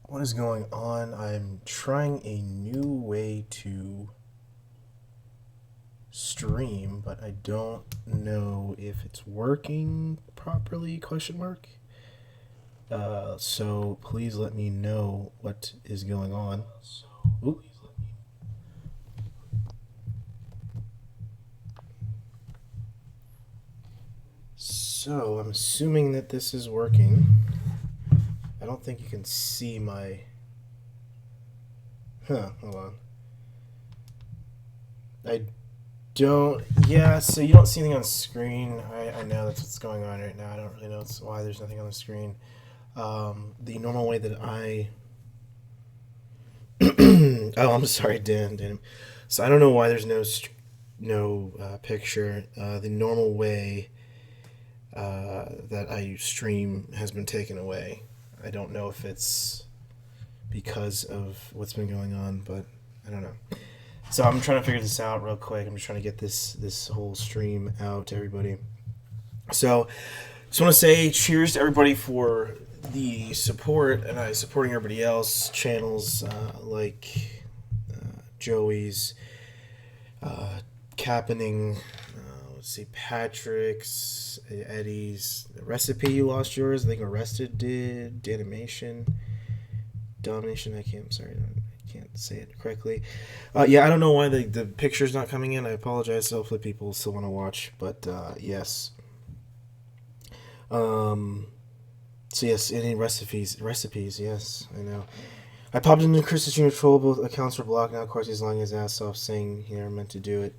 What is going on? I'm trying a new way to stream, but I don't know if it's working properly, question mark. So please let me know what is going on. Oop. So I'm assuming that this is working. I don't think you can see my... Hold on. I don't... Yeah, so you don't see anything on screen. I know that's what's going on right now. I don't really know why there's nothing on the screen. The normal way that I... Oh, I'm sorry, Dan. So I don't know why there's no picture. The normal way that I stream has been taken away. I don't know if it's because of what's been going on, but I don't know. So I'm trying to figure this out real quick. I'm just trying to get this whole stream out to everybody. So just want to say cheers to everybody for the support and supporting everybody else channels like Joey's, Cappening, let's see, Patrick's, Eddie's. Recipe, you lost yours. I think Arrested did. Danimation. Domination, I can't, I'm sorry, I can't say it correctly. Yeah, I don't know why the picture's not coming in. I apologize. Hopefully people still want to watch. But yes. So yes, any recipes, yes, I know. I popped into Chris's Junior Troll, both accounts were blocked. Now, of course, he's lying his ass off saying he never meant to do it.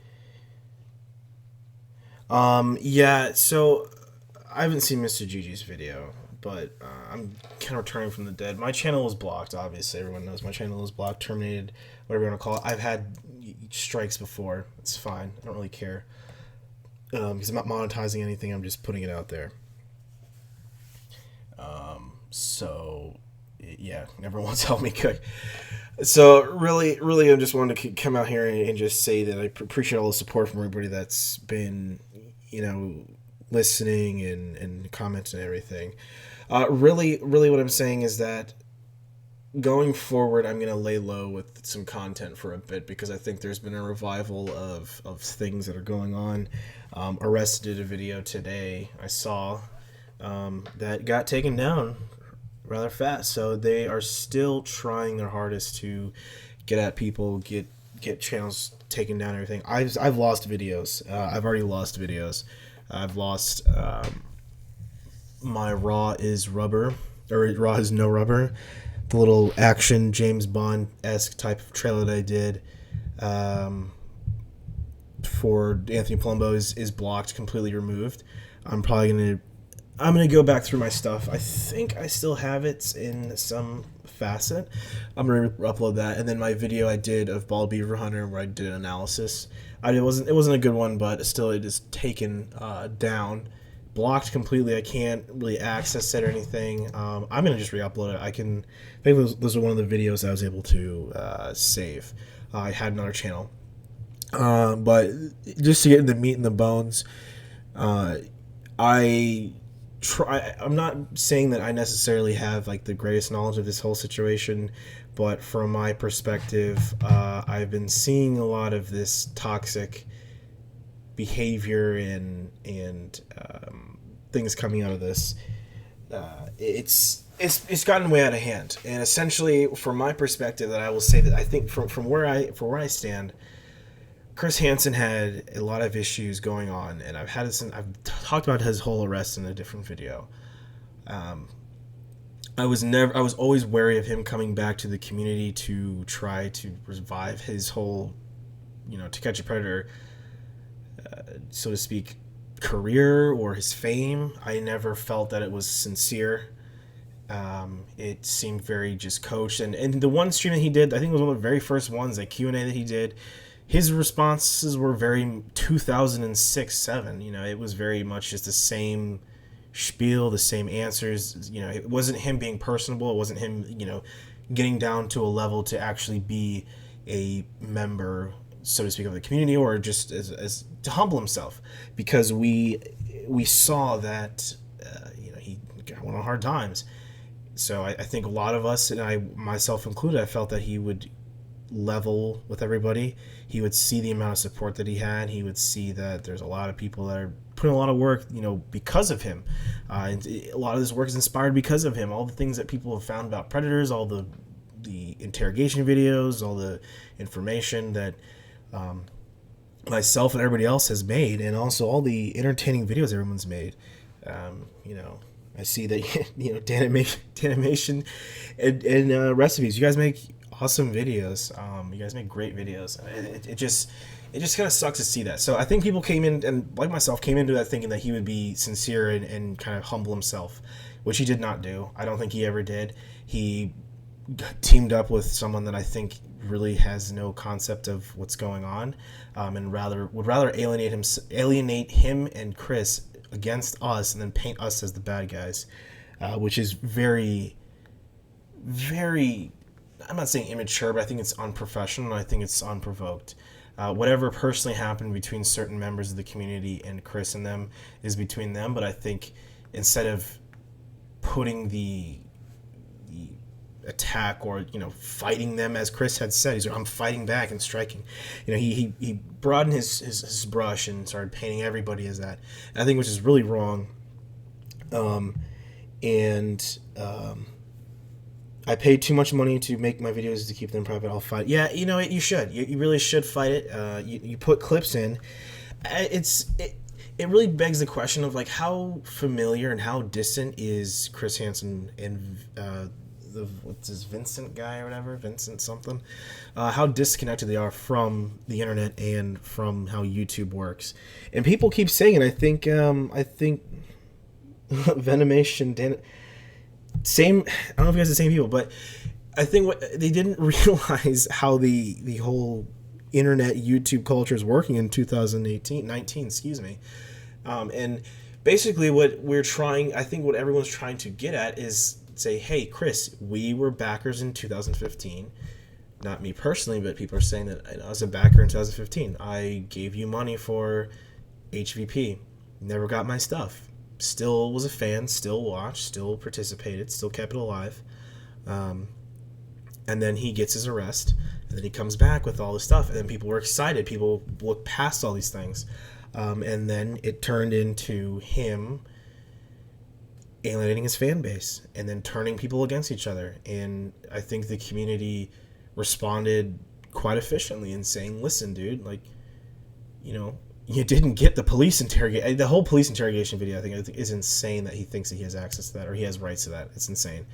Yeah, so I haven't seen Mr. Gigi's video, but I'm kind of returning from the dead. My channel was blocked, obviously. Everyone knows my channel is blocked, terminated, whatever you want to call it. I've had strikes before. It's fine. I don't really care. Because I'm not monetizing anything, I'm just putting it out there. So, yeah, everyone's helped me cook. So, really, I just wanted to come out here and just say that I appreciate all the support from everybody that's been, listening and commenting and everything. Really, what I'm saying is that going forward, I'm going to lay low with some content for a bit because I think there's been a revival of things that are going on. Arrested did a video today, I saw, that got taken down rather fast. So they are still trying their hardest to get at people, get channels taken down and everything. I've lost videos. I've already lost videos. I've lost my Raw is Rubber, or Raw is No Rubber, the little action James Bond esque type of trailer that I did for Anthony Palumbo is blocked, completely removed. I'm gonna go back through my stuff. I think I still have it in some facet. I'm gonna upload that, and then my video I did of Bald Beaver Hunter where I did an analysis. It wasn't a good one, but still it is taken down, blocked completely. I can't really access it or anything. I'm gonna just re-upload it. I think those are one of the videos I was able to save. I had another channel, but just to get the meat and the bones, I I'm not saying that I necessarily have like the greatest knowledge of this whole situation, but from my perspective, I've been seeing a lot of this toxic behavior and things coming out of this. It's gotten way out of hand, and essentially, from my perspective, that I will say that I think from where I stand, Chris Hansen had a lot of issues going on, and I've talked about his whole arrest in a different video. I was always wary of him coming back to the community to try to revive his whole, To Catch a Predator, so to speak, career or his fame. I never felt that it was sincere. It seemed very just coached, and the one stream that he did, I think it was one of the very first ones, that Q&A that he did, his responses were very 2006-7. It was very much just the same spiel, the same answers. It wasn't him being personable. It wasn't him, getting down to a level to actually be a member, so to speak, of the community, or just as to humble himself, because we saw that he went on hard times. So I think a lot of us, and I myself included, I felt that he would level with everybody. He would see the amount of support that he had. He would see that there's a lot of people that are putting a lot of work, because of him. And a lot of this work is inspired because of him. All the things that people have found about predators, all the interrogation videos, all the information that myself and everybody else has made, and also all the entertaining videos everyone's made. I see that animation and recipes. You guys make awesome videos. You guys make great videos. It just kind of sucks to see that. So I think people came in, and like myself, came into that thinking that he would be sincere and kind of humble himself, which he did not do. I don't think he ever did. He teamed up with someone that I think really has no concept of what's going on, and would rather alienate him and Chris against us, and then paint us as the bad guys, which is very, very, I'm not saying immature, but I think it's unprofessional, and I think it's unprovoked. Whatever personally happened between certain members of the community and Chris and them is between them, but I think instead of putting the attack or fighting them, as Chris had said, he's like, I'm fighting back and striking. He broadened his brush and started painting everybody as that. And I think which is really wrong. I paid too much money to make my videos to keep them private. I'll fight. Yeah, you should. You really should fight it. You put clips in. It really begs the question of like how familiar and how distant is Chris Hansen and what's his Vincent guy or whatever, Vincent something, how disconnected they are from the internet and from how YouTube works. And people keep saying it. I think Venomation, same. I don't know if you guys are the same people, but I think what they didn't realize how the whole internet YouTube culture is working in 19, excuse me. And basically what what everyone's trying to get at is say, hey, Chris, we were backers in 2015. Not me personally, but people are saying that I was a backer in 2015. I gave you money for HVP. Never got my stuff. Still was a fan, still watched, still participated, still kept it alive. And then he gets his arrest, and then he comes back with all this stuff, and then people were excited. People looked past all these things. And then it turned into him alienating his fan base and then turning people against each other. And I think the community responded quite efficiently in saying, listen, dude, like, you didn't get the police interrogation. The whole police interrogation video, I think is insane that he thinks that he has access to that or he has rights to that. It's insane.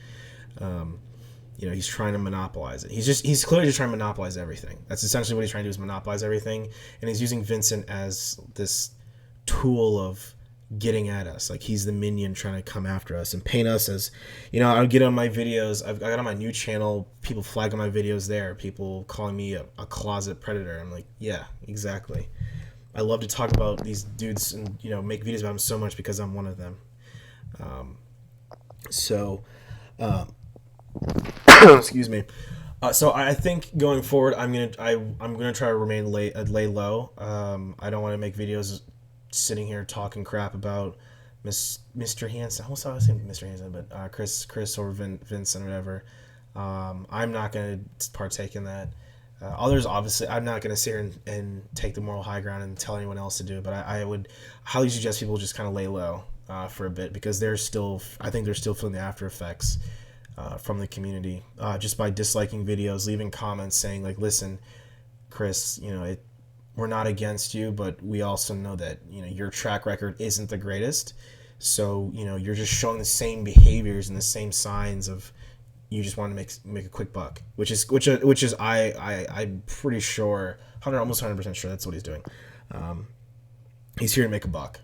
He's trying to monopolize it. He's clearly just trying to monopolize everything. That's essentially what he's trying to do, is monopolize everything. And he's using Vincent as this tool of getting at us. Like he's the minion trying to come after us and paint us as, I would get on my videos. I got on my new channel, people flagging my videos there, people calling me a closet predator. I'm like, yeah, exactly. I love to talk about these dudes and, make videos about them so much because I'm one of them. Excuse me. So I think going forward, I'm gonna try to remain lay low. I don't want to make videos sitting here talking crap about Mr. Hansen. I almost thought I was saying Mr. Hansen, but Chris or Vincent or whatever. I'm not gonna partake in that. Others, obviously, I'm not gonna sit here and take the moral high ground and tell anyone else to do it. But I would highly suggest people just kind of lay low for a bit, because I think they're still feeling the after effects from the community, just by disliking videos, leaving comments saying like, listen, Chris, we're not against you, but we also know that your track record isn't the greatest. So you're just showing the same behaviors and the same signs of you just want to make a quick buck, which is I'm pretty sure, almost 100% sure that's what he's doing. He's here to make a buck.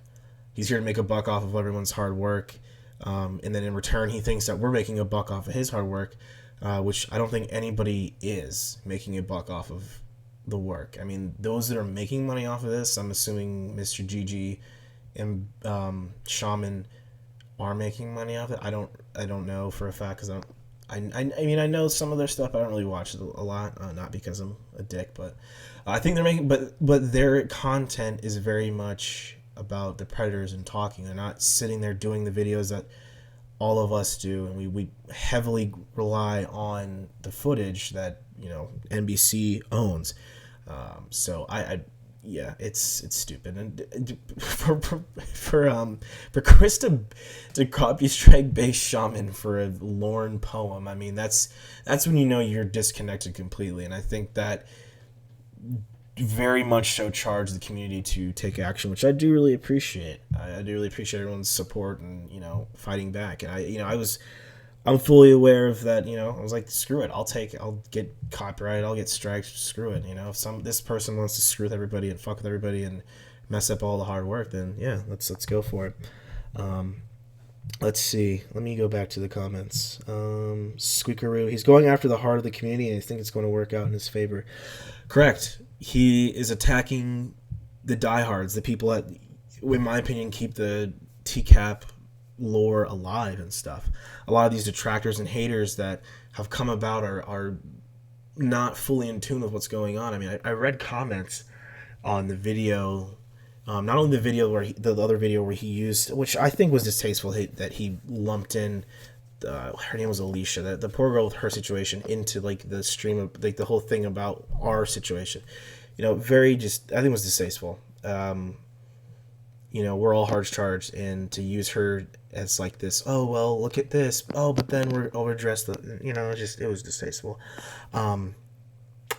He's here to make a buck off of everyone's hard work. And then in return, he thinks that we're making a buck off of his hard work, which I don't think anybody is making a buck off of the work. I mean, those that are making money off of this, I'm assuming Mr. GG and Shaman are making money off it. I don't know for a fact, because I mean, I know some of their stuff, but I don't really watch it a lot, not because I'm a dick, but I think they're making, but their content is very much about the predators and talking. They're not sitting there doing the videos that all of us do, and we heavily rely on the footage that NBC owns. So I yeah, it's stupid, and for Chris to copy strike base shaman for a lorne poem, I mean that's when you're disconnected completely, and I think that very much so charged the community to take action, which I do really appreciate. I do really appreciate everyone's support and fighting back, and I'm fully aware of that. I was like, screw it. I'll get copyrighted. I'll get striked. Screw it. If this person wants to screw with everybody and fuck with everybody and mess up all the hard work, then yeah, let's go for it. Let's see. Let me go back to the comments. Squeakaroo. He's going after the heart of the community, and I think it's going to work out in his favor. Correct. He is attacking the diehards, the people that, in my opinion, keep the TCAP lore alive and stuff. A lot of these detractors and haters that have come about are not fully in tune with what's going on. I mean, I read comments on the video, not only the video the other video where he used, which I think was distasteful, that he lumped in, her name was Alicia, the poor girl with her situation into like the stream of like the whole thing about our situation. Very just, I think it was distasteful. We're all hard charged, and to use her as like this, oh well, look at this, oh but then we're overdressed, it was distasteful.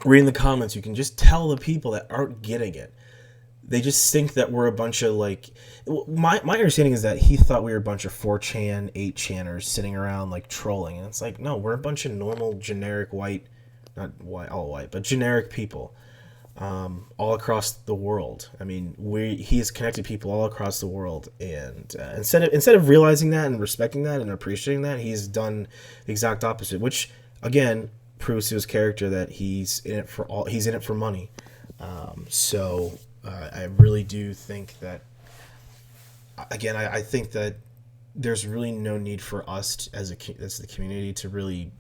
Reading the comments, you can just tell the people that aren't getting it. They just think that we're a bunch of like, my understanding is that he thought we were a bunch of 4chan, 8chaners sitting around like trolling, and it's like, no, we're a bunch of normal generic white, not white, all white, but generic people. All across the world. I mean, he has connected people all across the world, and instead of realizing that and respecting that and appreciating that, he's done the exact opposite, which again proves to his character that he's in it for money. So I really do think that, again, I think that there's really no need for us as the community to really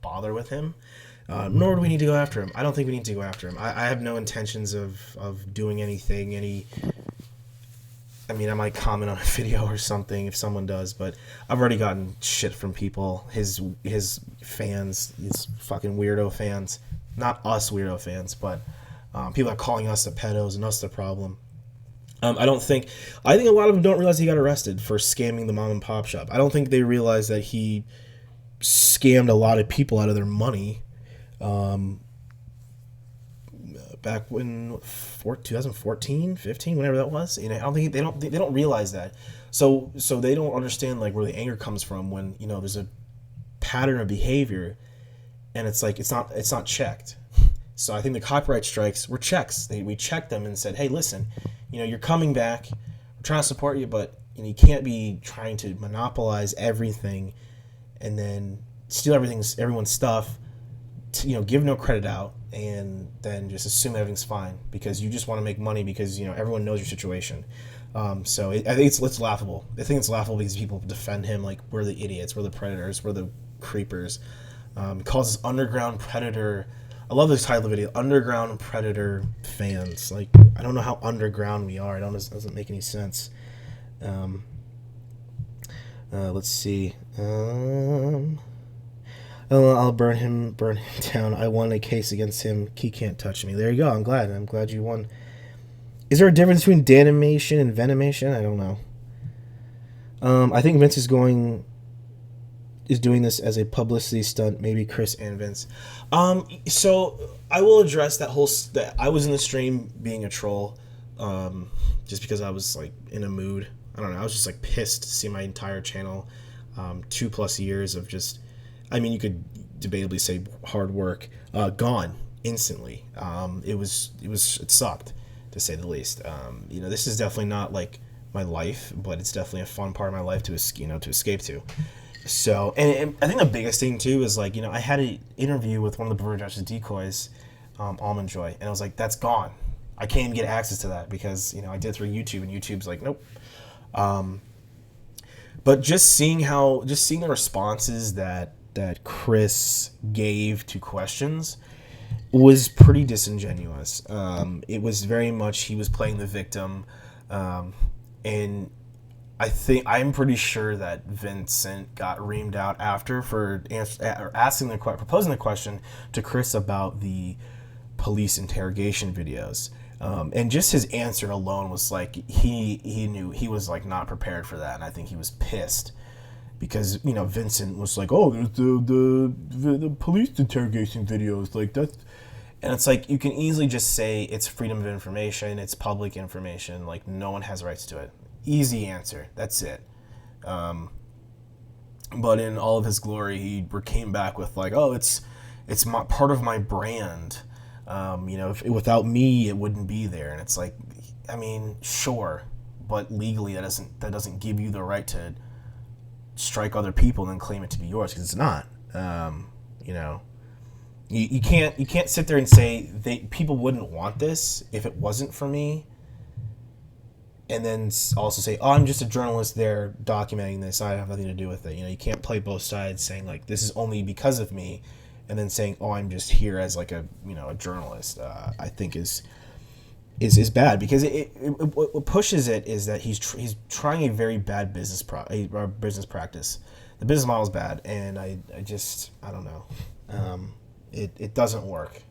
bother with him. Nor do we need to go after him. I don't think we need to go after him. I have no intentions of doing anything. I mean, I might comment on a video or something if someone does, but I've already gotten shit from people, his fans, his fucking weirdo fans. Not us weirdo fans, but people are calling us the pedos and us the problem. I think a lot of them don't realize he got arrested for scamming the mom and pop shop. I don't think they realize that he scammed a lot of people out of their money. Back when 2014, 15, whenever that was, I don't think they don't realize that. So they don't understand like where the anger comes from when there's a pattern of behavior, and it's like it's not checked. So I think the copyright strikes were checks. We checked them and said, hey, listen, you're coming back. We're trying to support you, but you can't be trying to monopolize everything and then steal everyone's stuff. Give no credit out, and then just assume everything's fine because you just want to make money because everyone knows your situation. So I think it's laughable. I think it's laughable because people defend him like we're the idiots, we're the predators, we're the creepers. He calls us underground predator. I love this title of the video, underground predator fans. Like, I don't know how underground we are. It doesn't make any sense. Let's see. I'll burn him down. I won a case against him. He can't touch me. There you go. I'm glad you won. Is there a difference between Danimation and Venomation? I don't know. I think Vince is doing this as a publicity stunt. Maybe Chris and Vince. So I will address that that I was in the stream being a troll, just because I was like in a mood. I don't know. I was just like pissed to see my entire channel, 2+ years of just. I mean, you could debatably say hard work, gone instantly. It sucked, to say the least. This is definitely not like my life, but it's definitely a fun part of my life to escape to. So, and I think the biggest thing too is like, I had an interview with one of the Brewer Judge's decoys, Almond Joy, and I was like, that's gone. I can't even get access to that because I did it through YouTube, and YouTube's like, nope. But just seeing the responses that Chris gave to questions was pretty disingenuous. It was very much he was playing the victim, and I'm pretty sure that Vincent got reamed out after for proposing the question to Chris about the police interrogation videos. And just his answer alone was like he knew he was like not prepared for that, and I think he was pissed because Vincent was like, oh, there's the police interrogation videos like that, and it's like you can easily just say it's freedom of information, it's public information, like no one has rights to it. Easy answer, that's it. But in all of his glory, he came back with like, oh, it's part of my brand. Without me, it wouldn't be there. And it's like, I mean, sure, but legally that doesn't give you the right to strike other people and then claim it to be yours, because it's not. You can't sit there and say people wouldn't want this if it wasn't for me, and then also say, oh, I'm just a journalist there documenting this, I have nothing to do with it. You can't play both sides, saying like this is only because of me, and then saying, oh, I'm just here as like a journalist. I think is bad, because what pushes it is that he's trying a very bad business practice. The business model is bad, and I don't know. It doesn't work.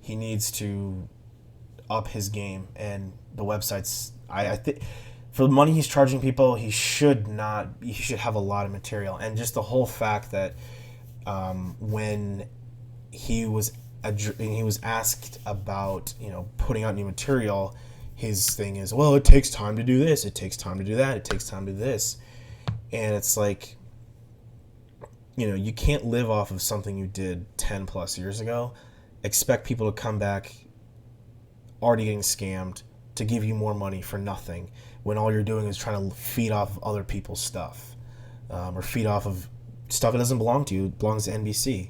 He needs to up his game, and the websites. I think for the money he's charging people, he should have a lot of material, and just the whole fact that when he was asked about putting out new material, his thing is, well, it takes time to do this, it takes time to do that, it takes time to do this, and it's like, you can't live off of something you did 10 plus years ago, expect people to come back already getting scammed to give you more money for nothing, when all you're doing is trying to feed off of other people's stuff, or feed off of stuff that doesn't belong to you. It belongs to NBC.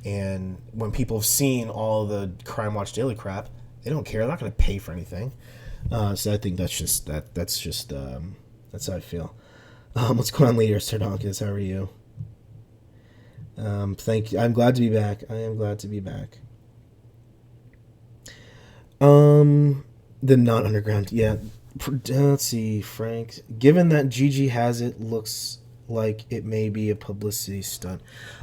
And when people have seen all the Crime Watch Daily crap, they don't care. They're not going to pay for anything. So I think that's how I feel. What's going on, Lady Sardonkus? How are you? Thank you. I'm glad to be back. I am glad to be back. The non-underground, yeah. Let's see, Frank. Given that Gigi has it, looks like it may be a publicity stunt.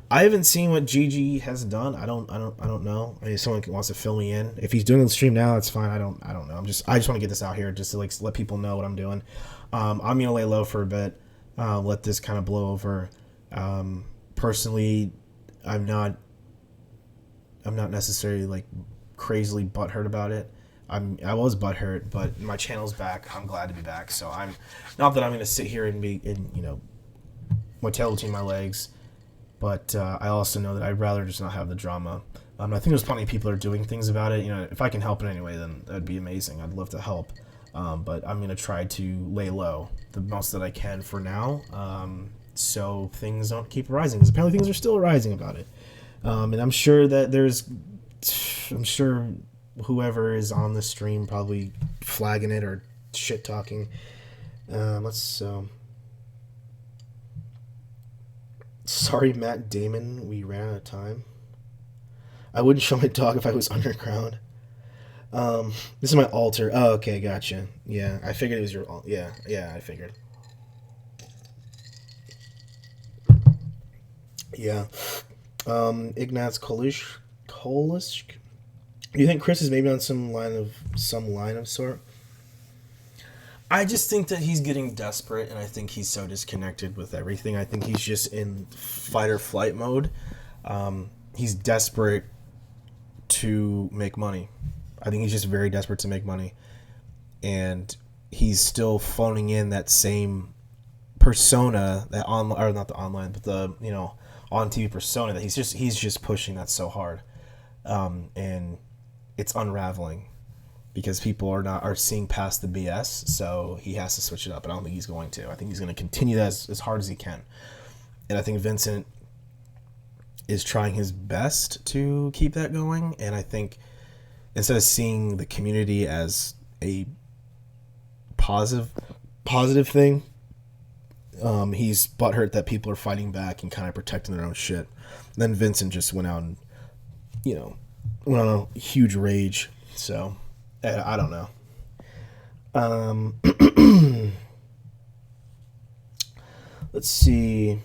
I haven't seen what Gigi has done. I don't know. I mean, if someone wants to fill me in, if he's doing the stream now, that's fine. I don't know. I just want to get this out here, just to like let people know what I'm doing. I'm gonna lay low for a bit. Let this kind of blow over. Personally, I'm not necessarily like crazily butthurt about it. I was butthurt, but my channel's back. I'm glad to be back. So I'm not that I'm gonna sit here and be my tail between my legs, but I also know that I'd rather just not have the drama. I think there's plenty of people that are doing things about it. If I can help in any way, then that'd be amazing. I'd love to help. But I'm gonna try to lay low the most that I can for now, so things don't keep rising. Because apparently things are still rising about it, and I'm sure that whoever is on the stream probably flagging it or shit talking. Sorry, Matt Damon, we ran out of time. I wouldn't show my dog if I was underground. This is my altar. Oh, okay, gotcha. Yeah, I figured it was your altar. Yeah, I figured. Yeah. Ignaz Kolisch. Do you think Chris is maybe on some line of sort? I just think that he's getting desperate, and I think he's so disconnected with everything. I think he's just in fight or flight mode. He's desperate to make money. I think he's just very desperate to make money, and he's still phoning in that same persona, that not the online, but the on TV persona that he's just pushing that so hard, and it's unraveling because people are seeing past the BS. So he has to switch it up. And I don't think he's going to. I think he's going to continue that as hard as he can. And I think Vincent is trying his best to keep that going. And I think instead of seeing the community as a positive thing, he's butthurt that people are fighting back and kind of protecting their own shit. Then Vincent just went out and, went on a huge rage. So, I don't know. Um, let's see.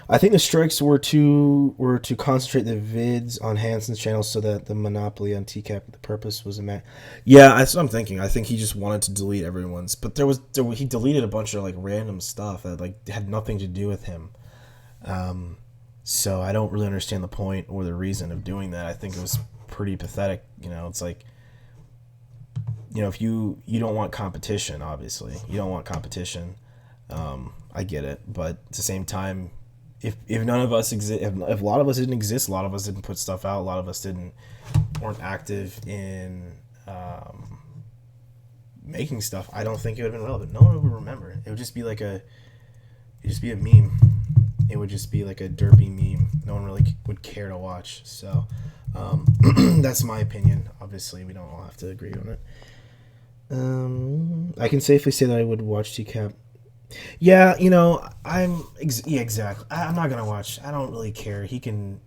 I think the strikes were to concentrate the vids on Hansen's channel so that the monopoly on TCAP, the purpose was a Yeah, that's what I'm thinking. I think he just wanted to delete everyone's, but he deleted a bunch of like random stuff that like had nothing to do with him. Um, so I don't really understand the point or the reason of doing that. I think it was pretty pathetic. It's like, if you don't want competition, obviously you don't want competition. I get it, but at the same time, if none of us exist, if a lot of us didn't exist, a lot of us didn't put stuff out, a lot of us weren't active in making stuff, I don't think it would have been relevant. No one would remember. It would just be it'd just be a meme. It would just be like a derpy meme. No one really would care to watch. So that's my opinion. Obviously, we don't all have to agree on it. I can safely say that I would watch TCAP. Yeah, exactly. I'm not gonna watch. I don't really care. He can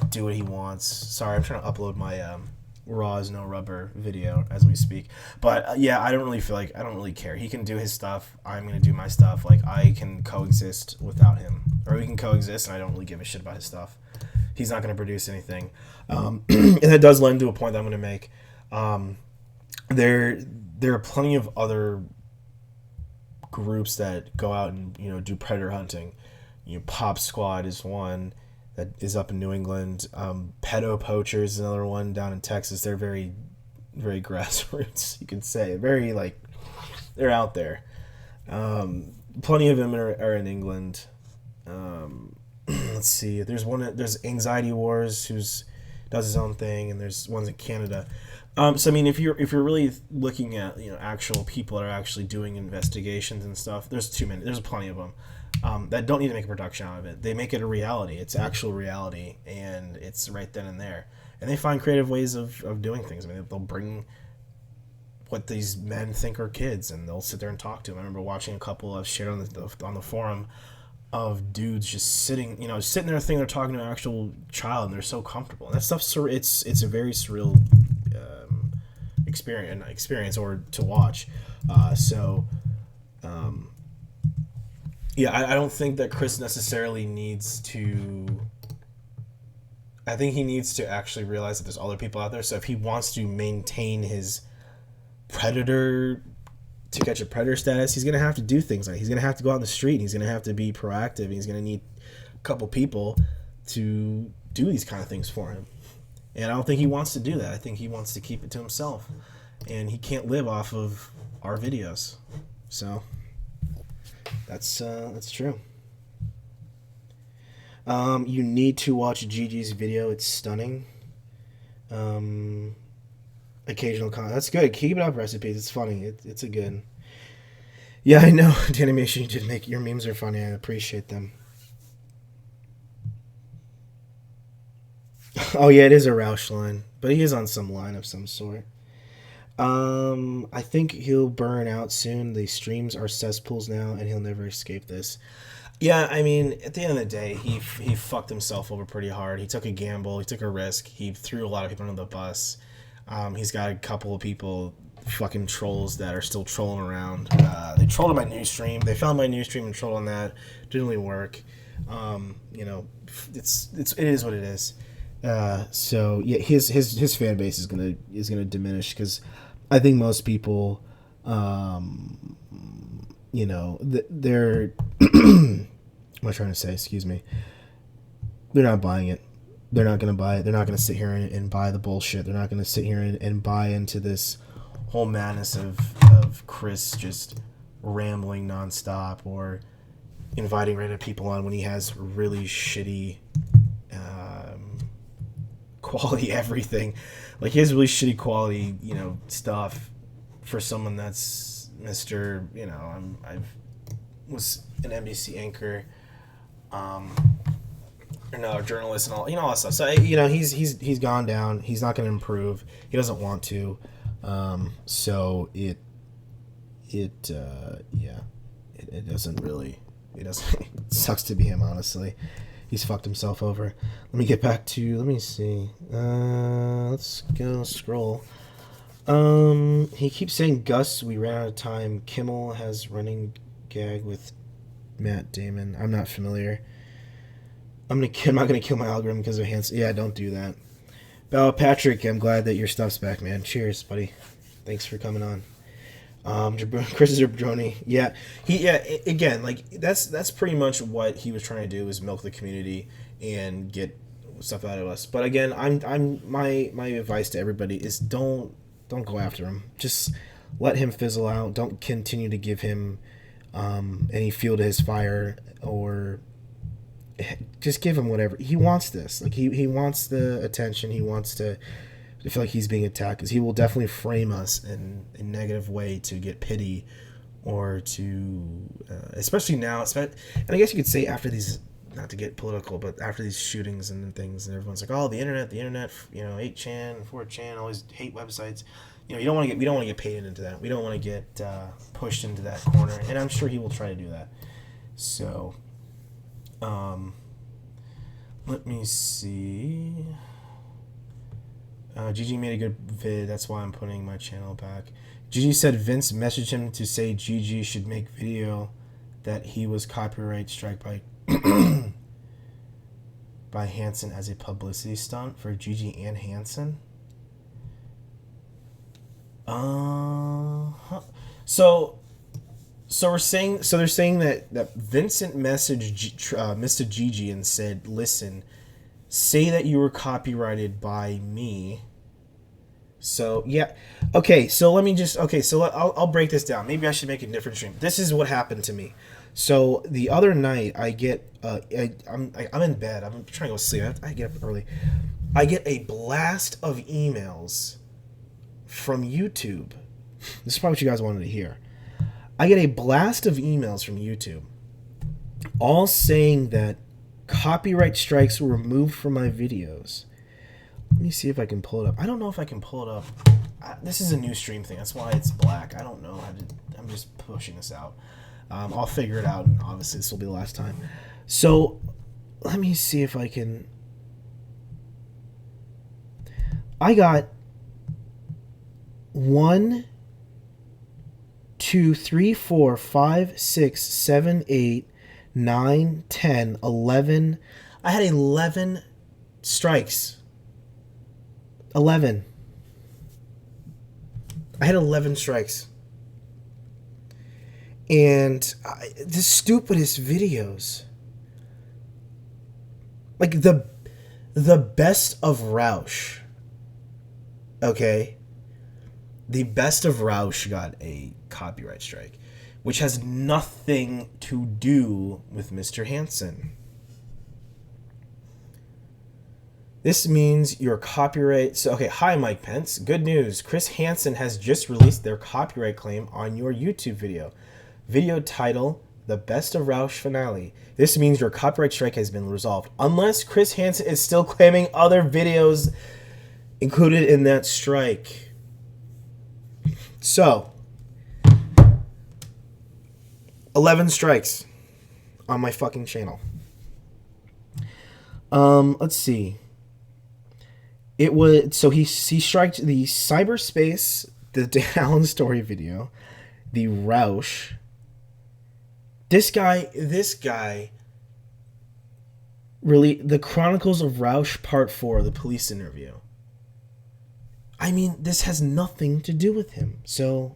do what he wants. Sorry, I'm trying to upload my raw as no rubber video as we speak. But I don't really care. He can do his stuff. I'm gonna do my stuff. Like, I can coexist without him, or we can coexist, and I don't really give a shit about his stuff. He's not gonna produce anything, and that does lend to a point that I'm gonna make. There are plenty of other groups that go out and do predator hunting. Pop Squad is one that is up in New England. Pedo Poachers is another one down in Texas. They're very, very grassroots, you could say. Very they're out there. Plenty of them are in England. Let's see. There's Anxiety Wars, who's does his own thing, and there's ones in Canada. So I mean, if you're really looking at actual people that are actually doing investigations and stuff, there's too many. There's plenty of them that don't need to make a production out of it. They make it a reality. It's actual reality, and it's right then and there. And they find creative ways of doing things. I mean, they'll bring what these men think are kids, and they'll sit there and talk to them. I remember watching a couple I've shared on the forum of dudes just sitting there thinking they're talking to an actual child, and they're so comfortable. And that stuff's it's a very surreal experience or to watch. I don't think that Chris necessarily needs to. I think he needs to actually realize that there's other people out there. So if he wants to maintain his predator to catch a predator status, he's gonna have to do things like he's gonna have to go out in the street. And he's gonna have to be proactive. And he's gonna need a couple people to do these kind of things for him. And I don't think he wants to do that. I think he wants to keep it to himself, and he can't live off of our videos. So that's true. You need to watch Gigi's video. It's stunning. Occasional comment. That's good. Keep it up, recipes. It's funny. It's a good. Yeah, I know. The animation you did make. Your memes are funny. I appreciate them. Oh yeah, it is a Roush line, but he is on some line of some sort. I think he'll burn out soon. The streams are cesspools now, and he'll never escape this. Yeah, I mean, at the end of the day, he fucked himself over pretty hard. He took a gamble. He took a risk. He threw a lot of people under the bus. He's got a couple of people, fucking trolls, that are still trolling around. They trolled on my new stream. They found my new stream and trolled on that. Didn't really work. It is what it is. So yeah, his fan base is gonna diminish, because I think most people, they're what am I trying to say? Excuse me. They're not buying it. They're not gonna buy it. They're not gonna sit here and buy the bullshit. They're not gonna sit here and buy into this whole madness of Chris just rambling nonstop or inviting random people on when he has really shitty quality everything. Like, he has really shitty quality, stuff for someone that's Mr. I was an NBC anchor, or no, a journalist and all that stuff. So he's gone down. He's not going to improve. He doesn't want to. So it doesn't really. It sucks to be him, honestly. He's fucked himself over. Let me get back to. Let me see. Let's go scroll. He keeps saying Gus. We ran out of time. Kimmel has running gag with Matt Damon. I'm not familiar. I'm not gonna kill my algorithm because of hands. Yeah, don't do that. Patrick, I'm glad that your stuff's back, man. Cheers, buddy. Thanks for coming on. Chris Jabroni. Yeah, again, like that's pretty much what he was trying to do, is milk the community and get stuff out of us. But again, my advice to everybody is don't go after him. Just let him fizzle out. Don't continue to give him any fuel to his fire, or just give him whatever he wants. This, like, he wants the attention. He wants to feel like he's being attacked, because he will definitely frame us in a negative way to get pity, or to especially now, and I guess you could say after these, not to get political, but after these shootings and things, and everyone's like, oh, the internet, 8chan, 4chan, always hate websites. We don't want to get paid into that. We don't want to get pushed into that corner, and I'm sure he will try to do that. So let me see. Gigi made a good vid. That's why I'm putting my channel back. Gigi said Vince messaged him to say Gigi should make video that he was copyright strike by by Hansen as a publicity stunt for Gigi and Hansen. So they're saying that Vincent messaged Mr. Gigi and said, listen, say that you were copyrighted by me. So yeah, okay. So I'll break this down. Maybe I should make a different stream. This is what happened to me. So the other night, I get I'm in bed. I'm trying to go sleep. I get up early. I get a blast of emails from YouTube. This is probably what you guys wanted to hear. I get a blast of emails from YouTube, all saying that copyright strikes were removed from my videos. Let me see if I can pull it up. I don't know if I can pull it up. This is a new stream thing. That's why it's black. I don't know how to. I'm just pushing this out. I'll figure it out, and obviously this will be the last time. So let me see if I can. I got 1, 2, 3, 4, 5, 6, 7, 8, 9, 10, 11. I had 11 strikes. 11. I had 11 strikes. And the stupidest videos. Like the best of Roush. Okay? The best of Roush got a copyright strike, which has nothing to do with Mr. Hansen. This means your copyright... So, okay, hi, Mike Pence. Good news. Chris Hansen has just released their copyright claim on your YouTube video. Video title, The Best of Roush Finale. This means your copyright strike has been resolved. Unless Chris Hansen is still claiming other videos included in that strike. So, 11 strikes on my fucking channel. Let's see. It was, so he striked the cyberspace, the Alan Story video, the Roush. This guy really, the Chronicles of Roush Part 4, the police interview. I mean, this has nothing to do with him. So,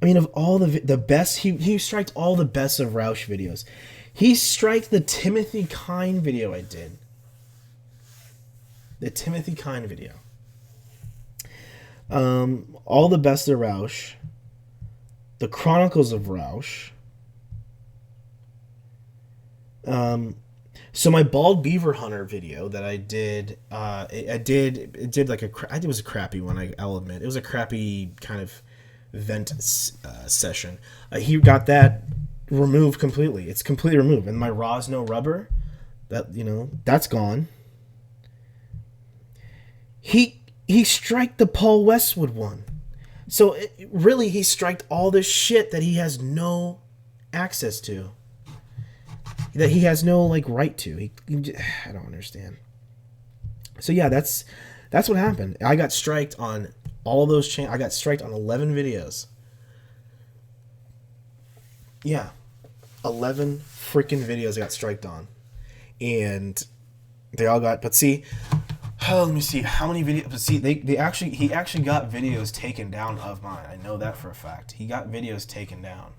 I mean, of all the best, he striked all the best of Roush videos. He striked the Timothy Kine video I did. The Timothy Kine video. All the best of Roush. The Chronicles of Roush. So my bald beaver hunter video that I did, it was a crappy one. I'll admit it was a crappy kind of vent session. He got that removed completely. It's completely removed, and my Rosno rubber, that's gone. He striked the Paul Westwood one, so really he striked all this shit that he has no access to. That he has no right to. I don't understand. So yeah, that's what happened. I got striked on All those I got striked on 11 videos. Yeah, 11 freaking videos I got striked on, and they all got. But see, oh, let me see how many videos. But see, he actually got videos taken down of mine. I know that for a fact. He got videos taken down.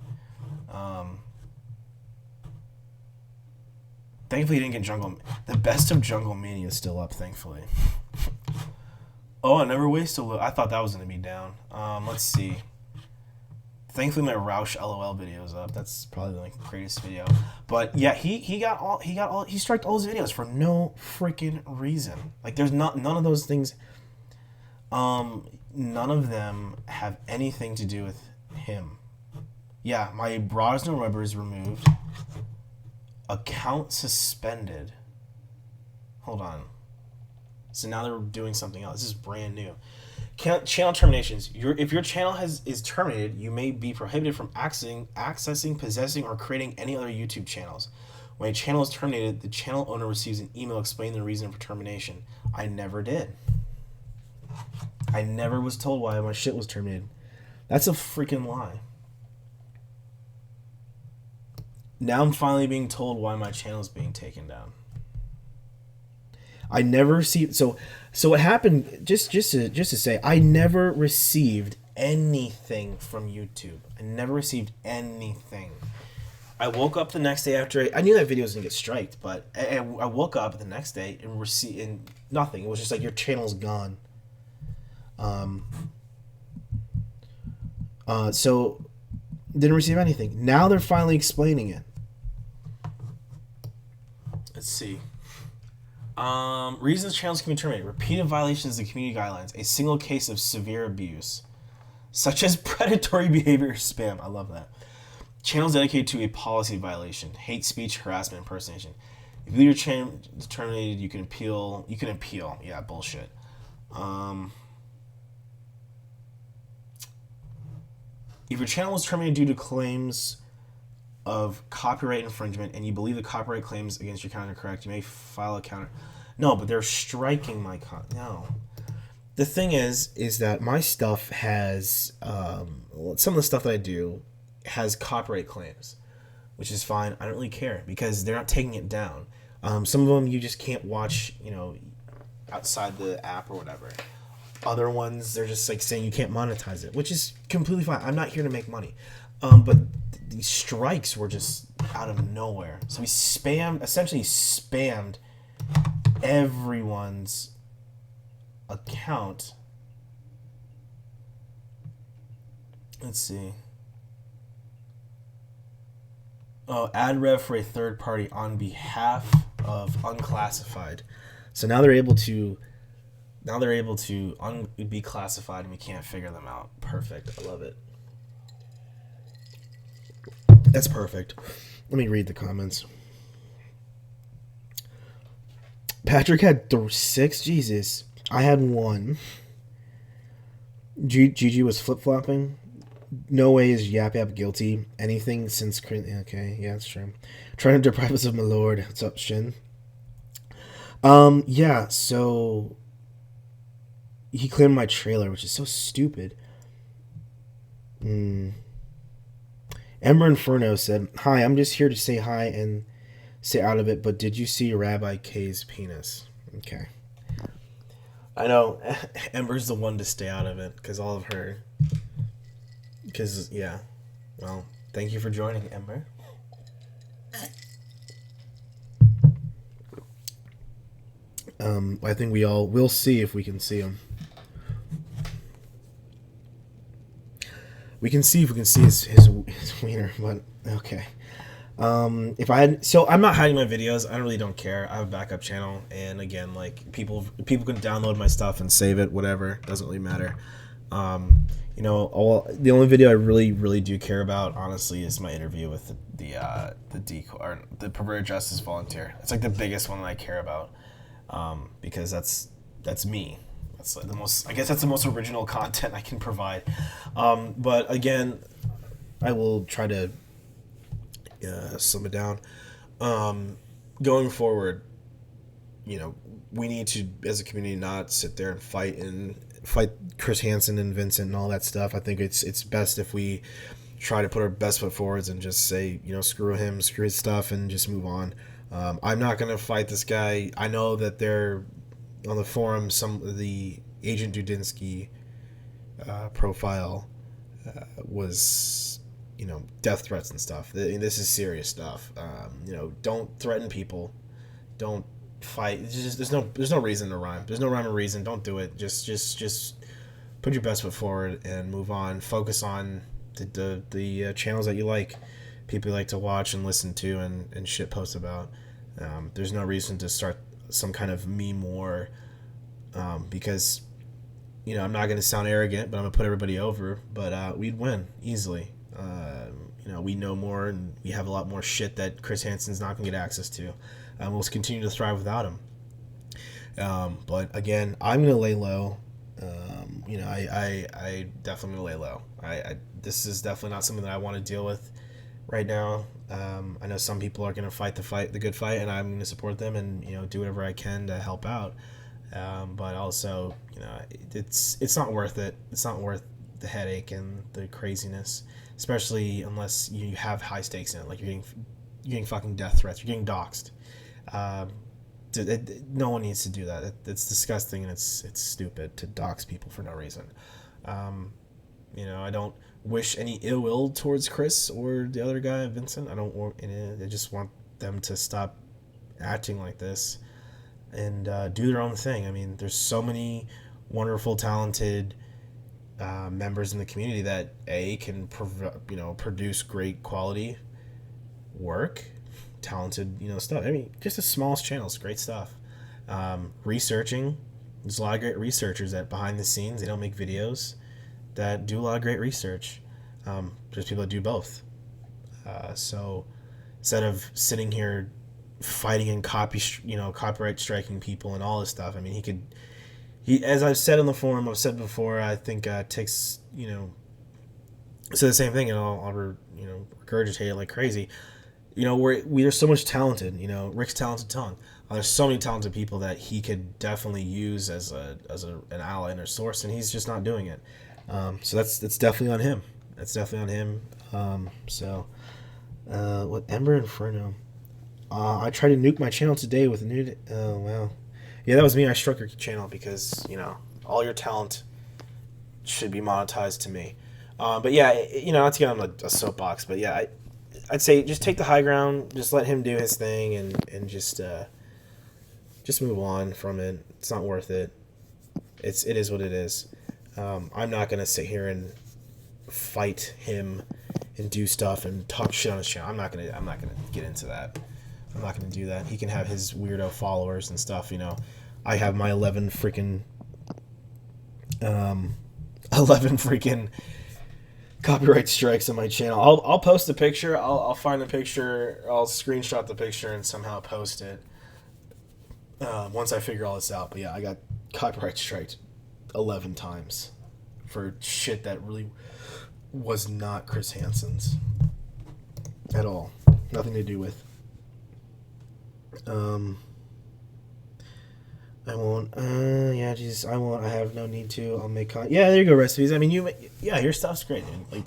Thankfully, he didn't get Jungle. The best of Jungle Mania is still up. Thankfully. Oh, I never wasted. I thought that was gonna be down. Let's see. Thankfully, my Roush LOL video is up. That's probably the greatest video. But yeah, he striked all his videos for no freaking reason. Like there's none of those things. None of them have anything to do with him. Yeah, my Brosnan rubber is removed. Account suspended. Hold on. So now they're doing something else. This is brand new. Channel terminations. If your channel is terminated, you may be prohibited from accessing, possessing, or creating any other YouTube channels. When a channel is terminated, the channel owner receives an email explaining the reason for termination. I never did. I never was told why my shit was terminated. That's a freaking lie. Now I'm finally being told why my channel is being taken down. I never received. So what happened? Just to say, I never received anything from YouTube. I never received anything. I woke up the next day after I knew that video was gonna get striked, but I woke up the next day and received nothing. It was just like your channel's gone. So didn't receive anything. Now they're finally explaining it. Let's see. Reasons channels can be terminated: repeated violations of the community guidelines, a single case of severe abuse, such as predatory behavior or spam. I love that. Channels dedicated to a policy violation, hate speech, harassment, impersonation. If your channel is terminated, you can appeal. Yeah, bullshit. If your channel was terminated due to claims of copyright infringement and you believe the copyright claims against your account are correct, you may file a counter. No, but they're striking my no. The thing is that my stuff has some of the stuff that I do has copyright claims, which is fine. I don't really care because they're not taking it down. Some of them you just can't watch, outside the app or whatever. Other ones, they're just like saying you can't monetize it, which is completely fine. I'm not here to make money. But these strikes were just out of nowhere. So we essentially spammed everyone's account. Let's see. Oh, ad rev for a third party on behalf of unclassified. So now they're able to be classified and we can't figure them out. Perfect. I love it. That's perfect. Let me read the comments. Patrick had 6. Jesus. I had 1. Gigi was flip-flopping. No way is Yap Yap guilty. Anything since... Okay, yeah, that's true. Trying to deprive us of my lord. What's up, Shin? Yeah, so... He claimed my trailer, which is so stupid. Ember Inferno said, "Hi, I'm just here to say hi and stay out of it, but did you see Rabbi K's penis?" Okay. I know Ember's the one to stay out of it because all of her... Because, yeah. Well, thank you for joining, Ember. I think we'll see if we can see him. We can see if we can see his wiener, but okay. I'm not hiding my videos. I really don't care. I have a backup channel, and again, like people can download my stuff and save it. Whatever, doesn't really matter. The only video I really do care about, honestly, is my interview with the perverted justice volunteer. It's like the biggest one that I care about, because that's me. That's like that's the most original content I can provide. But again, I will try to slim it down. Going forward, we need to, as a community, not sit there and fight and fight Chris Hansen and Vincent and all that stuff. I think it's best if we try to put our best foot forwards and just say, screw him, screw his stuff, and just move on. I'm not gonna fight this guy. I know that they're on the forum. Some of the Agent Dudinsky profile was, death threats and stuff. This is serious stuff. Don't threaten people. Don't fight. There's no reason to rhyme. There's no rhyme or reason. Don't do it. Just put your best foot forward and move on. Focus on the channels that you like, people you like to watch and listen to and shit post about. There's no reason to start some kind of meme war, because I'm not going to sound arrogant, but I'm going to put everybody over. But we'd win easily. We know more and we have a lot more shit that Chris Hansen's not going to get access to. We'll continue to thrive without him. But again, I'm going to lay low. I definitely going to lay low. This is definitely not something that I want to deal with right now. I know some people are going to fight the good fight, and I'm going to support them and do whatever I can to help out. But also, it's not worth it. It's not worth the headache and the craziness, especially unless you have high stakes in it. Like you're getting fucking death threats. You're getting doxxed. No one needs to do that. It's disgusting and it's stupid to dox people for no reason. I don't wish any ill will towards Chris or the other guy, Vincent. I just want them to stop acting like this and do their own thing. I mean, there's so many wonderful, talented members in the community that can produce great quality work, talented stuff. I mean, just the smallest channels, great stuff. Researching, there's a lot of great researchers that behind the scenes, they don't make videos, that do a lot of great research. There's people that do both. So instead of sitting here fighting and copyright striking people and all this stuff, I mean, he as I've said in the forum, I've said before, I think Tix said the same thing, and I'll regurgitate it like crazy. We're so much talented. Rick's talented tongue. There's so many talented people that he could definitely use as an ally and a source, and he's just not doing it. So that's definitely on him. That's definitely on him. What Ember Inferno? I tried to nuke my channel today with a nude. Oh wow, yeah, that was me. I struck your channel because all your talent should be monetized to me. But yeah, not to get on a soapbox, but yeah, I'd say just take the high ground. Just let him do his thing, and just move on from it. It's not worth it. It is what it is. I'm not gonna sit here and fight him and do stuff and talk shit on his channel. I'm not gonna get into that. I'm not gonna do that. He can have his weirdo followers and stuff. I have my 11 freaking copyright strikes on my channel. I'll post a picture. I'll find a picture. I'll screenshot the picture and somehow post it once I figure all this out. But yeah, I got copyright striked 11 times for shit that really was not Chris Hansen's at all. Nothing to do with. I won't. Yeah, Jesus, I won't. I have no need to. I'll make. Yeah, there you go. Recipes. I mean, your stuff's great, dude. Like,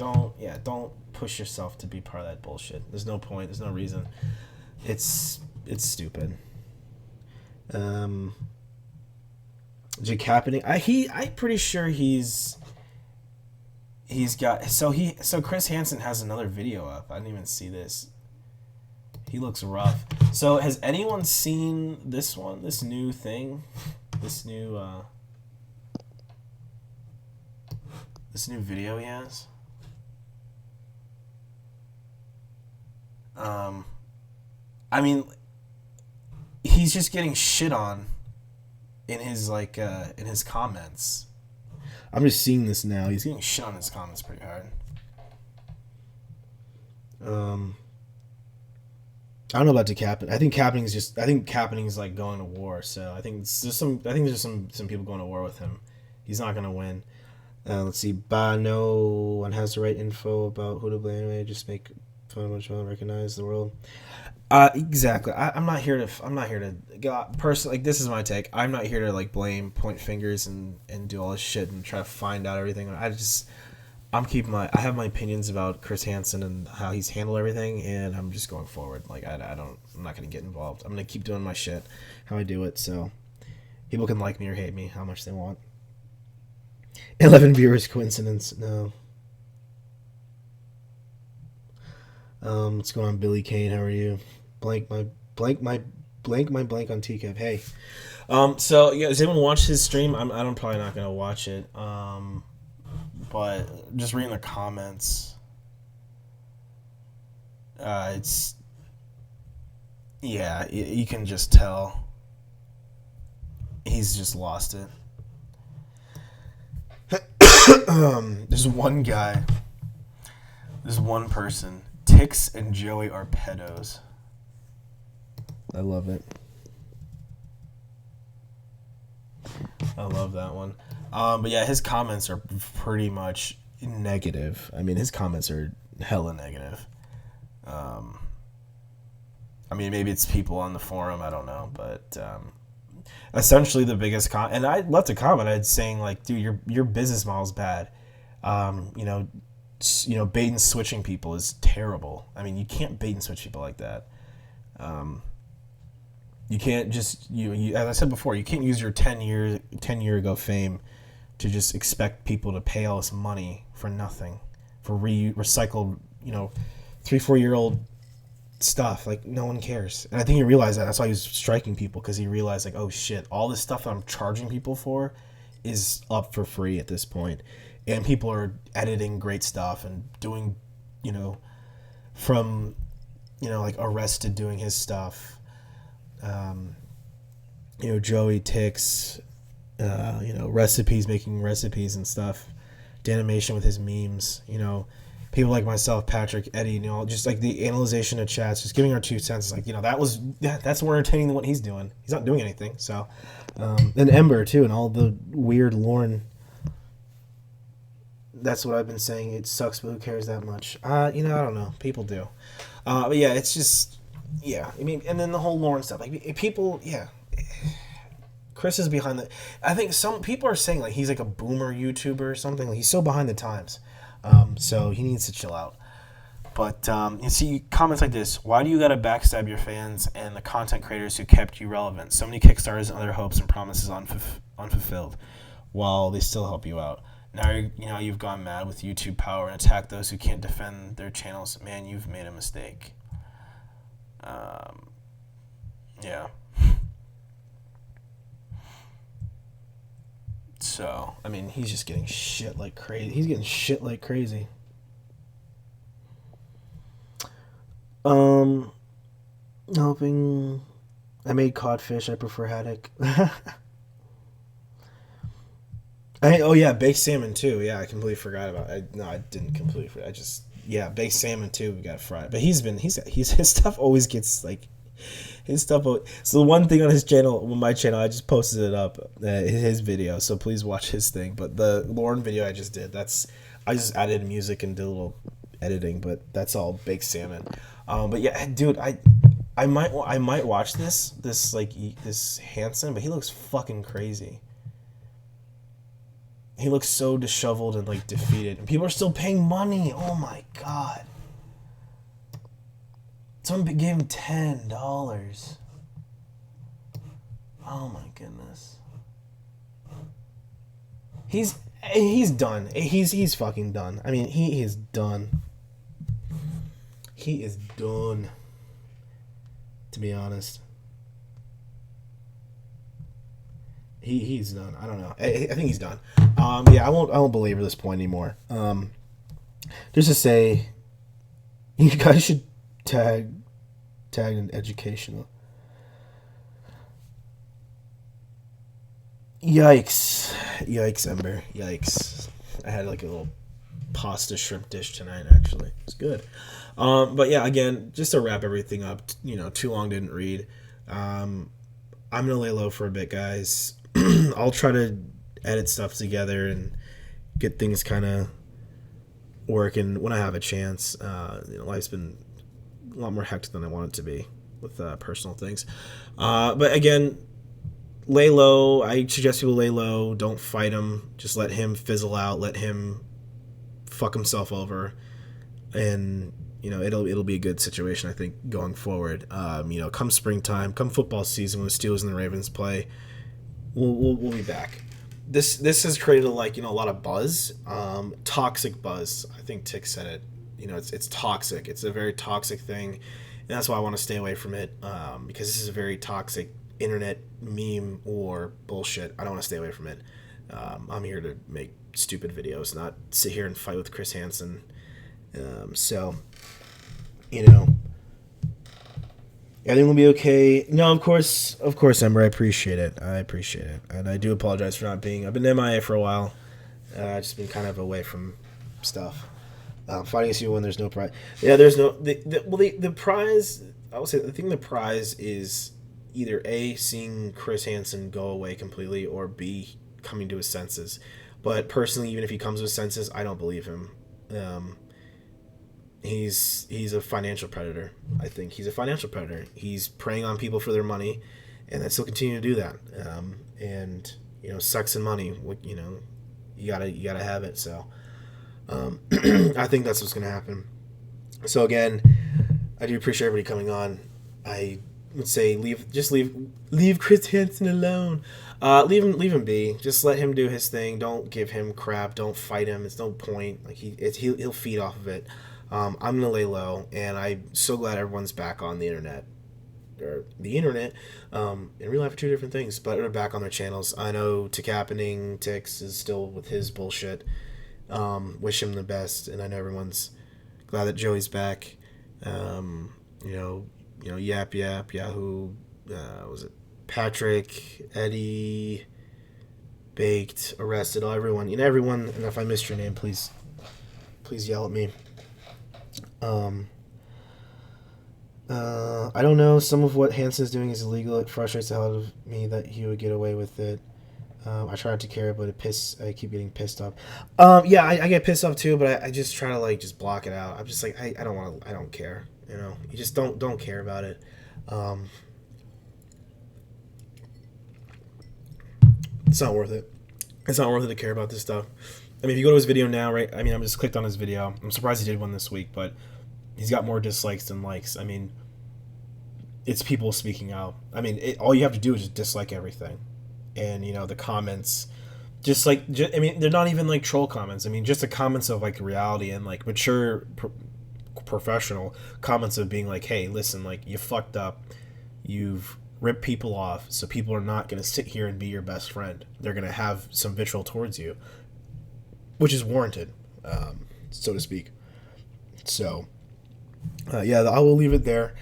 don't push yourself to be part of that bullshit. There's no point. There's no reason. It's stupid. Jake happening. I'm pretty sure he's got. So Chris Hansen has another video up. I didn't even see this. He looks rough. So has anyone seen this one? This new thing? This new video he has? I mean, he's just getting shit on in his in his comments. I'm just seeing this now. He's getting shit on in his comments pretty hard. I don't know about decapping. I think Kaepernick is like going to war. So I think there's some people going to war with him. He's not gonna win. Let's see. No one has the right info about who to blame. Anyway, just make Find much well recognize the world. Exactly. I'm not here to. I'm not here to. Personally, like, this is my take. I'm not here to like blame, point fingers, and do all this shit and try to find out everything. I'm keeping my. I have my opinions about Chris Hansen and how he's handled everything, and I'm just going forward. Like, I don't. I'm not gonna get involved. I'm gonna keep doing my shit, how I do it. So people can like me or hate me how much they want. 11 viewers, coincidence? No. What's going on, Billy Kane? How are you? Blank my blank my blank on TCAP. Hey. So yeah, does anyone watch his stream? I'm probably not gonna watch it. But just reading the comments, it's yeah, you can just tell he's just lost it. There's one guy. There's one person. Tix and Joey are pedos. I love it. I love that one. But yeah, his comments are pretty much negative. I mean, his comments are hella negative. I mean, maybe it's people on the forum. I don't know, but essentially the biggest and I left a comment. I'd saying like, dude, your business model's bad. You know, bait and switching people is terrible. I mean, you can't bait and switch people like that. You can't just you as I said before, you can't use your 10 year ago fame to just expect people to pay all this money for nothing, for recycled, 3-4 year old stuff. Like, no one cares. And I think he realized that. That's why he was striking people, because he realized, like, oh shit, all this stuff that I'm charging people for is up for free at this point. And people are editing great stuff and doing, from, like Arrested doing his stuff. Joey Tix, recipes, making recipes and stuff. Danimation with his memes, people like myself, Patrick, Eddie, just like the analyzation of chats, just giving our 2 cents. Like, that's more entertaining than what he's doing. He's not doing anything. So, and Ember too, and all the weird Lauren. That's what I've been saying. It sucks, but who cares that much? I don't know. People do. But yeah, it's just, yeah. I mean, and then the whole Lauren stuff. Like, people, yeah. Chris is behind the. I think some people are saying like he's like a boomer YouTuber or something. Like, he's so behind the times. So he needs to chill out. But you see comments like this: why do you gotta backstab your fans and the content creators who kept you relevant? So many Kickstarters and other hopes and promises unfulfilled, while they still help you out. Now you've gone mad with YouTube power and attacked those who can't defend their channels. Man, you've made a mistake. Yeah. So, I mean, he's just getting shit like crazy. He's getting shit like crazy. Helping. I made codfish. I prefer haddock. Baked salmon too. Yeah, I completely forgot about it. I didn't completely forget. Baked salmon too. We got fried. But his stuff always gets like, his stuff. So the one thing on his channel, on my channel, I just posted it up, his video. So please watch his thing. But the Lauren video I just did, I just added music and did a little editing. But that's all baked salmon. But yeah, dude, I might watch this Hanson, but he looks fucking crazy. He looks so disheveled and like defeated, and people are still paying money. Oh my god! Someone gave him $10. Oh my goodness. He's done. He's fucking done. I mean, he is done. He is done. To be honest. He's done. I don't know. I think he's done. I won't belabor this point anymore. Just to say, you guys should tag an educational. Yikes, Ember. Yikes. I had like a little pasta shrimp dish tonight. Actually, it's good. But yeah, again, just to wrap everything up. Too long didn't read. I'm gonna lay low for a bit, guys. I'll try to edit stuff together and get things kind of working when I have a chance. Life's been a lot more hectic than I want it to be with personal things. But again, lay low. I suggest people lay low. Don't fight him. Just let him fizzle out. Let him fuck himself over, and it'll be a good situation, I think, going forward. Come springtime, come football season, when the Steelers and the Ravens play, we'll be back. This has created a lot of buzz, toxic buzz. I think Tick said it. It's toxic. It's a very toxic thing, and that's why I want to stay away from it, because this is a very toxic internet meme or bullshit. I don't want to stay away from it. I'm here to make stupid videos, not sit here and fight with Chris Hansen. So, everything will be okay. No, of course, Ember. I appreciate it, and I do apologize for not being. I've been MIA for a while. Just been kind of away from stuff. Fighting against you when there's no prize. Yeah, there's no the prize. I would say the prize is either A, seeing Chris Hansen go away completely, or B, coming to his senses. But personally, even if he comes to his senses, I don't believe him. He's a financial predator. I think he's a financial predator. He's preying on people for their money, and that's still continue to do that. And sex and money. You gotta have it. So I think that's what's gonna happen. So again, I do appreciate everybody coming on. I would say leave Chris Hansen alone. Leave him be. Just let him do his thing. Don't give him crap. Don't fight him. It's no point. He'll feed off of it. I'm gonna lay low, and I'm so glad everyone's back on the internet. Or the internet, and real life are two different things, but they're back on their channels. I know Tix is still with his bullshit. Wish him the best, and I know everyone's glad that Joey's back. Yap, Yahoo, was it Patrick, Eddie, Baked, Arrested, everyone, everyone, and if I missed your name, please yell at me. I don't know, some of what Hansen's doing is illegal. It frustrates the hell out of me that he would get away with it. I try not to care, but I keep getting pissed off. I get pissed off too, but I just try to just block it out. I'm just I don't care. You just don't care about it. It's not worth it. It's not worth it to care about this stuff. I mean, if you go to his video now, right? I mean, I'm just clicked on his video. I'm surprised he did one this week, but he's got more dislikes than likes. I mean, it's people speaking out. I mean, all you have to do is just dislike everything. And, the comments, I mean, they're not even troll comments. I mean, just the comments of reality and mature professional comments of being hey, listen, you fucked up. You've ripped people off. So people are not going to sit here and be your best friend. They're going to have some vitriol towards you, which is warranted, so to speak. So, I will leave it there.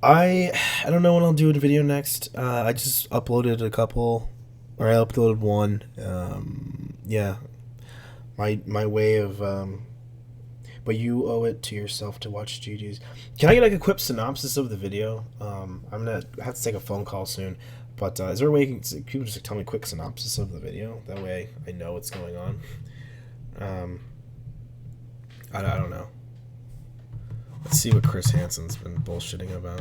I don't know when I'll do a video next. I just uploaded a couple, or I uploaded one. My way of, but you owe it to yourself to watch Gigi's. Can I get a quick synopsis of the video? I'm gonna have to take a phone call soon. But is there a way people just tell me a quick synopsis of the video? That way I know what's going on. I don't know. Let's see what Chris Hansen's been bullshitting about.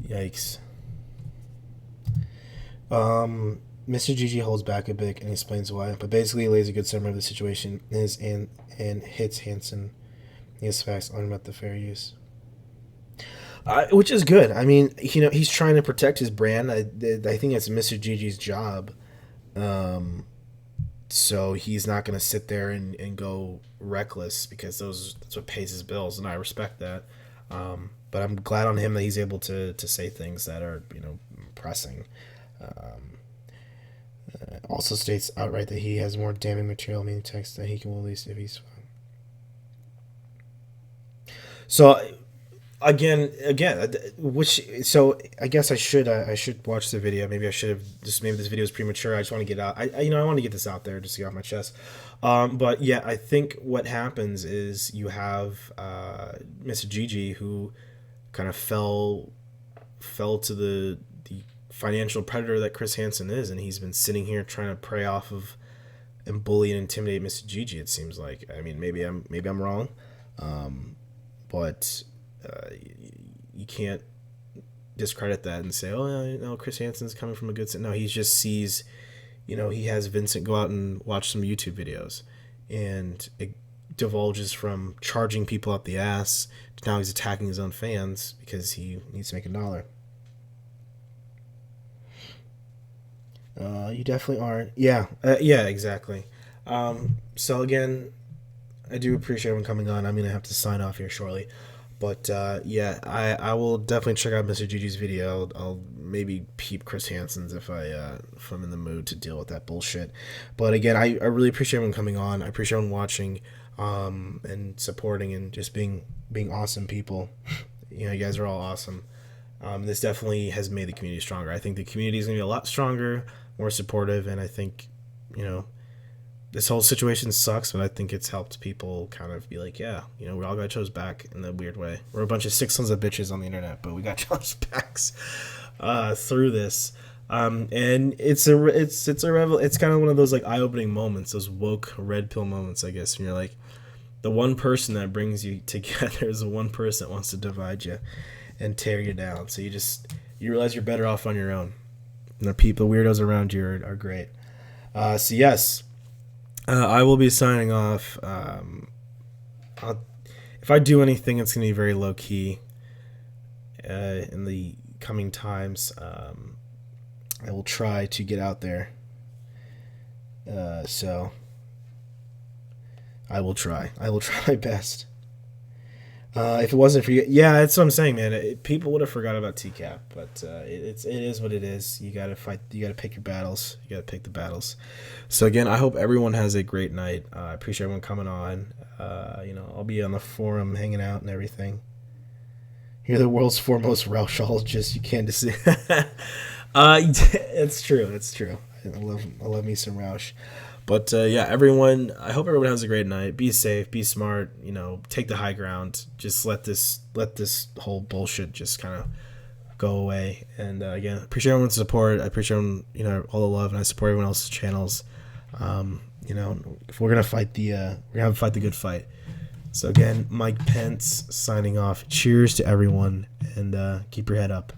Yikes. Mr. Gigi holds back a bit and explains why, but basically he lays a good summary of the situation and hits Hansen. He has facts on about the fair use. Which is good. I mean, he's trying to protect his brand. I think that's Mr. Gigi's job. So he's not going to sit there and go reckless because that's what pays his bills, and I respect that. But I'm glad on him that he's able to say things that are, pressing. Also states outright that he has more damning material, meaning text that he can release if he's fine. So Again, which so I guess I should watch the video. Maybe I should have just maybe this video is premature. I just want to get out. I want to get this out there just to get off my chest. But yeah, I think what happens is you have Mr. Gigi who kind of fell to the financial predator that Chris Hansen is, and he's been sitting here trying to prey off of and bully and intimidate Mr. Gigi. It seems like. I mean, maybe I'm wrong, but you can't discredit that and say, oh, yeah, Chris Hansen's coming from a good set. No, he just sees, he has Vincent go out and watch some YouTube videos, and it divulges from charging people up the ass to now he's attacking his own fans because he needs to make a dollar. You definitely aren't. Yeah, yeah, exactly. So again, I do appreciate everyone coming on. I'm gonna have to sign off here shortly, but yeah, I will definitely check out Mr. Gigi's video. I'll maybe peep Chris Hansen's if I'm in the mood to deal with that bullshit. But again, I really appreciate everyone coming on. I appreciate everyone watching, and supporting and just being awesome people. You guys are all awesome. This definitely has made the community stronger. I think the community is gonna be a lot stronger, more supportive, and I think this whole situation sucks, but I think it's helped people kind of be like, yeah, we all got each other's back in a weird way. We're a bunch of sick sons of bitches on the internet, but we got each other's backs through this. And it's kind of one of those like eye-opening moments, those woke red pill moments, I guess. And you're like, the one person that brings you together is the one person that wants to divide you and tear you down. So you realize you're better off on your own. And the weirdos around you are great. So yes. I will be signing off. If I do anything, it's going to be very low key in the coming times. I will try to get out there. So I will try. I will try my best. If it wasn't for you, yeah, that's what I'm saying, man. People would have forgot about TCAP, but it is what it is. You gotta fight. You gotta pick your battles. You gotta pick the battles. So again, I hope everyone has a great night. I appreciate everyone coming on. I'll be on the forum, hanging out and everything. You're the world's foremost Roushologist. You can't just. It's true. It's true. I love me some Roush. But yeah, everyone, I hope everyone has a great night. Be safe, be smart, take the high ground. Just let this whole bullshit just kind of go away. And again, appreciate everyone's support. I appreciate everyone, all the love, and I support everyone else's channels. If we're gonna fight we're gonna have to fight the good fight. So again, Mike Pence signing off. Cheers to everyone, and keep your head up.